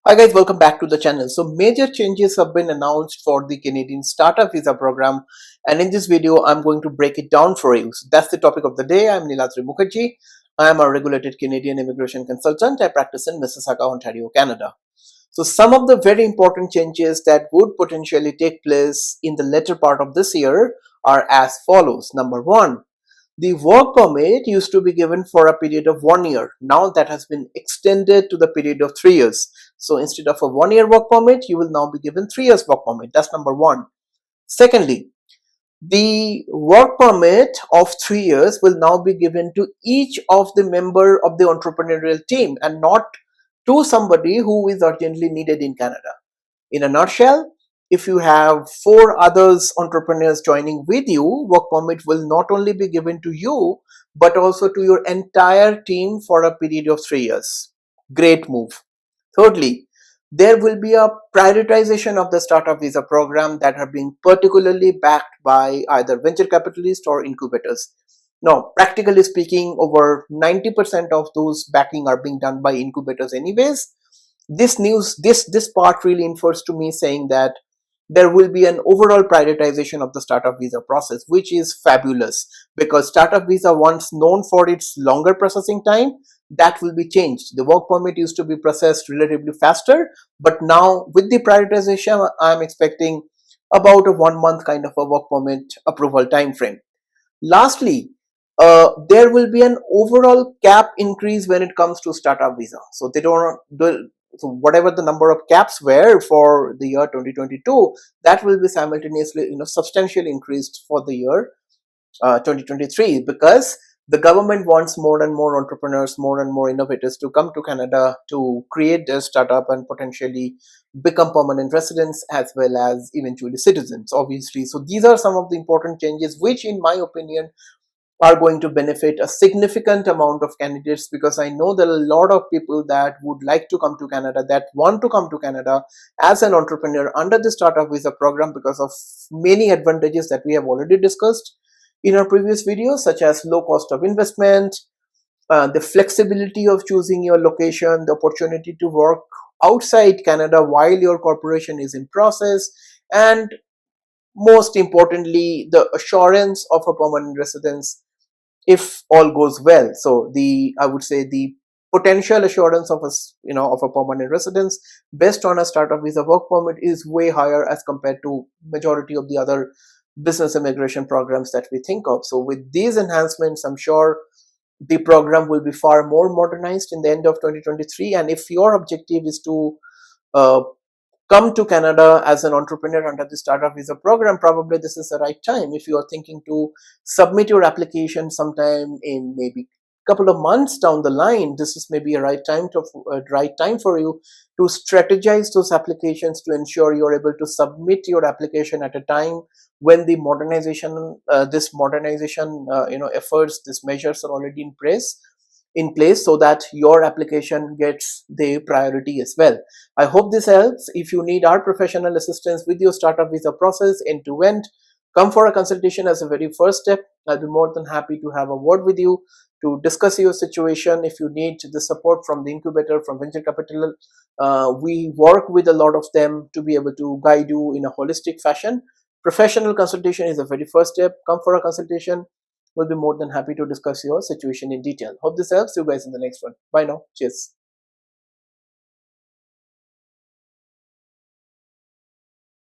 Hi guys, welcome back to the channel. So major changes have been announced for the Canadian Startup Visa program, and in this video I'm going to break it down for you. So that's the topic of the day. I'm Niladri Mukherjee. I am a regulated Canadian immigration consultant. I practice in Mississauga, Ontario, Canada. So some of the very important changes that would potentially take place in the later part of this year are as follows. Number one, the work permit used to be given for a period of 1 year. Now that has been extended to the period of 3 years. So instead of a 1 year work permit, you will now be given 3 years work permit. That's number one. Secondly, the work permit of 3 years will now be given to each of the member of the entrepreneurial team and not to somebody who is urgently needed in Canada. In a nutshell, if you have four others entrepreneurs joining with you, work permit will not only be given to you, but also to your entire team for a period of 3 years. Great move. Thirdly, there will be a prioritization of the startup visa program that are being particularly backed by either venture capitalists or incubators. Now, practically speaking, over 90% of those backing are being done by incubators anyways. This part really infers to me saying that there will be an overall prioritization of the startup visa process, which is fabulous because startup visa, once known for its longer processing time, that will be changed. The work permit used to be processed relatively faster, but now with the prioritization, I'm expecting about a 1 month kind of a work permit approval time frame. Lastly, there will be an overall cap increase when it comes to startup visa. So they don't so whatever the number of caps were for the year 2022, that will be simultaneously substantially increased for the year 2023, because the government wants more and more entrepreneurs, more and more innovators to come to Canada to create their startup and potentially become permanent residents as well as eventually citizens, obviously. So these are some of the important changes which, in my opinion, are going to benefit a significant amount of candidates, because I know there are a lot of people that would like to come to Canada, that want to come to Canada as an entrepreneur under the startup visa program because of many advantages that we have already discussed in our previous videos, such as low cost of investment, the flexibility of choosing your location, the opportunity to work outside Canada while your corporation is in process, and most importantly, the assurance of a permanent residence if all goes well. So I would say the potential assurance of a permanent residence based on a startup visa work permit is way higher as compared to majority of the other business immigration programs that we think of. So with these enhancements, I'm sure the program will be far more modernized in the end of 2023. And if your objective is to uh, come to Canada as an entrepreneur under the startup visa program, probably this is the right time. If you are thinking to submit your application sometime in maybe couple of months down the line, this is maybe a right time for you to strategize those applications to ensure you're able to submit your application at a time when the modernization efforts, these measures are already in place so that your application gets the priority as well. I hope this helps. If you need our professional assistance with your startup visa process end to end, come for a consultation as a very first step. I'll be more than happy to have a word with you to discuss your situation. If you need the support from the incubator, from venture capital, we work with a lot of them to be able to guide you in a holistic fashion. Professional consultation is the very first step. Come for a consultation. We'll be more than happy to discuss your situation in detail. Hope this helps you guys in the next one. Bye now. Cheers.